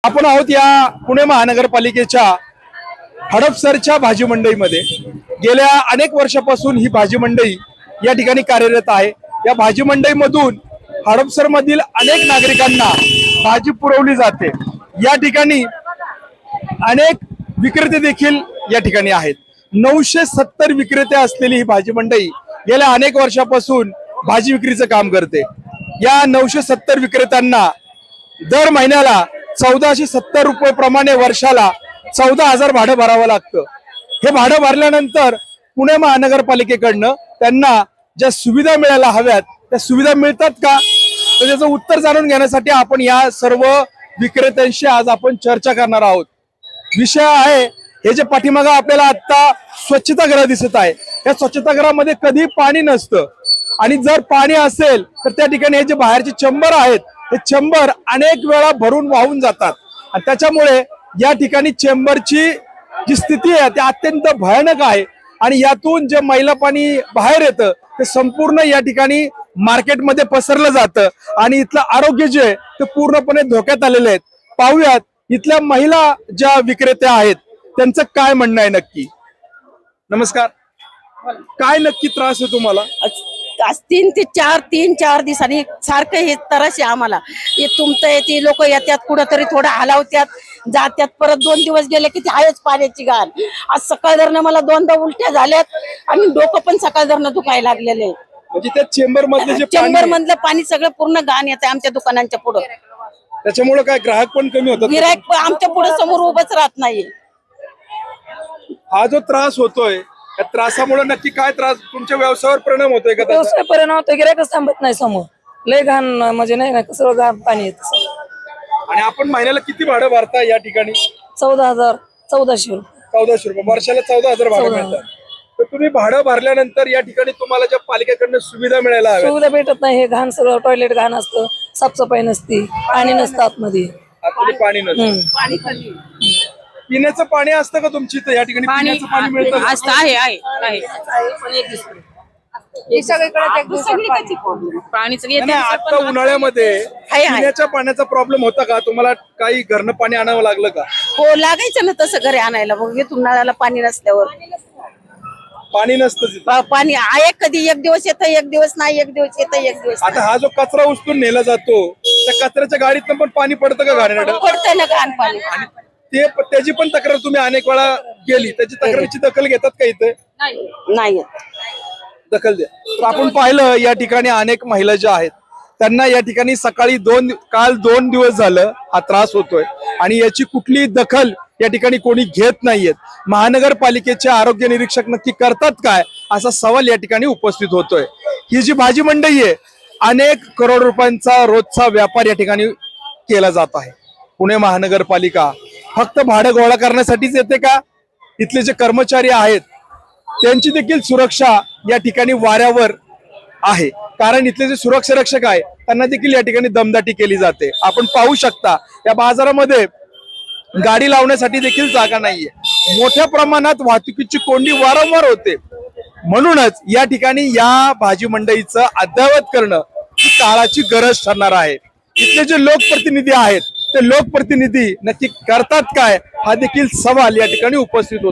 आपण आहोत या पुणे महानगरपालिकेच्या हडपसरच्या भाजी मंडईमध्ये। गेल्या अनेक वर्षापासून ही भाजी मंडई या ठिकाणी कार्यरत आहे। या भाजी मंडईमधून हडपसर मधील अनेक नागरिकांना भाजी पुरवली जाते। या ठिकाणी अनेक विक्रेते देखील या ठिकाणी आहेत। 970 विक्रेते असलेली ही भाजी मंडई गेल्या अनेक वर्षापासून भाजी विक्रीचं काम करते। या 970 विक्रेत्यांना दर महिन्याला 1470 रुपये प्रमाणे वर्षाला 14,000 भाडं भरावं लागतं। हे भाडं भरल्यानंतर पुणे महानगरपालिकेकडनं त्यांना ज्या सुविधा मिळायला हव्यात त्या सुविधा मिळतात का, तर त्याचं उत्तर जाणून घेण्यासाठी आपण या सर्व विक्रेत्यांशी आज आपण चर्चा करणार आहोत। विषय आहे हे जे पाठीमागं आपल्याला आता स्वच्छतागृह दिसत आहे, या स्वच्छतागृहामध्ये कधी पाणी नसतं आणि जर पाणी असेल तर त्या ठिकाणी हे जे बाहेरचे चेंबर आहेत हे चेंबर अनेक वेळा भरून वाहून जातात आणि त्याच्यामुळे या ठिकाणी चेंबरची जी स्थिती आहे ती अत्यंत भयानक आहे आणि यातून जे मैला पाणी बाहेर येतं ते संपूर्ण या ठिकाणी मार्केटमध्ये पसरलं जातं आणि इथलं आरोग्य जे आहे ते पूर्णपणे धोक्यात आलेले आहेत। पाहूयात इथल्या महिला ज्या विक्रेत्या आहेत त्यांचं काय म्हणणं आहे नक्की। नमस्कार, काय नक्की त्रास आहे तुम्हाला? आज 3 ते 4 दिवसांनी सारखं हे त्रास आहे आम्हाला। हे तुमचं येते, लोक येतात कुठंतरी थोडं हलावत्यात जात्यात, परत 2 दिवस गेले की आहेच पाण्याची घाण। आज सकाळधरनं मला 2दा उलट्या झाल्यात आणि डोकं पण सकाळधरनं दुखायला लागलेले। म्हणजे त्या चेंबर मधले जे चेंबर मधलं पाणी सगळं पूर्ण घाण येतं आमच्या दुकानांच्या पुढं। त्याच्यामुळे काय ग्राहक पण कमी होतात? गिराईक आमच्या पुढे समोर उभंच राहत नाही। हा जो त्रास होतोय त्या त्रासामुळे नक्की काय त्रास तुमच्या व्यवसायावर परिणाम होतोय का? व्यवसाय परिणाम होतोय, गिरायकच थांबत नाही समोर, लय घाण म्हणजे नाही ना कसं घाण पाणी येत। आणि आपण महिन्याला किती भाडं भरताय या ठिकाणी? 14,000-1400 रुपये। 1400 रुपये वर्षाला 14,000 भाडं मिळतात। तर तुम्ही भाडं भरल्यानंतर या ठिकाणी तुम्हाला ज्या पालिकेकडनं सुविधा मिळायला हव्या, सुविधा भेटत नाही। हे घाण सगळं, टॉयलेट घाण असतं, साफसफाई नसती, पाणी नसतं आतमध्ये, आतमध्ये पाणी नसतं। पिण्याचं पाणी असतं का तुमची इथं? या ठिकाणी पिण्याचं पाणी मिळतं का? आणि आता उन्हाळ्यामध्ये पिण्याच्या पाण्याचा प्रॉब्लेम होता का तुम्हाला? काही घरनं पाणी आणावं लागलं का? हो लागायचं ना तसं घरी आणायला, मग येथून नळाला पाणी नसल्यावर पाणी नसतं पाणी आहे। कधी एक दिवस येतं, एक दिवस नाही, एक दिवस येतं, एक दिवस आता हा जो कचरा उचलून नेला जातो त्या कचऱ्याच्या गाडीतनं पण पाणी पडतं का घाणेरडं? पडतंय ना घाण पाणी। त्याची पण तक्रार तुम्ही अनेक वेळा केली, त्याची तक्रारीची दखल घेतात का इथे? नाही दखल द्या। तर आपण पाहिलं या ठिकाणी अनेक महिला ज्या आहेत त्यांना या ठिकाणी सकाळी काल 2 दिवस झालं हा त्रास होतोय आणि याची कुठली दखल या ठिकाणी कोणी घेत नाहीयेत। महानगरपालिकेचे आरोग्य निरीक्षक नक्की करतात काय असा सवाल या ठिकाणी उपस्थित होतोय। ही जी भाजी मंडई आहे अनेक करोड रुपयांचा रोजचा व्यापार या ठिकाणी केला जात आहे। पुणे महानगरपालिका फक्त भाडं गोळा करण्यासाठीच येते का? इथले जे कर्मचारी आहेत त्यांची देखील सुरक्षा या ठिकाणी वाऱ्यावर आहे, कारण इथले जे सुरक्षा रक्षक आहे त्यांना देखील या ठिकाणी दमदाटी केली जाते। आपण पाहू शकता या बाजारामध्ये गाडी लावण्यासाठी देखील जागा नाहीये। मोठ्या प्रमाणात वाहतुकीची कोंडी वारंवार होते, म्हणूनच या ठिकाणी या भाजी मंडईचं अद्ययावत करणं ही काळाची गरज ठरणार आहे। इथले जे लोकप्रतिनिधी आहेत ते लोकप्रतिनिधी नक्की करतात काय हा देखील सवाल या ठिकाणी उपस्थित होतो।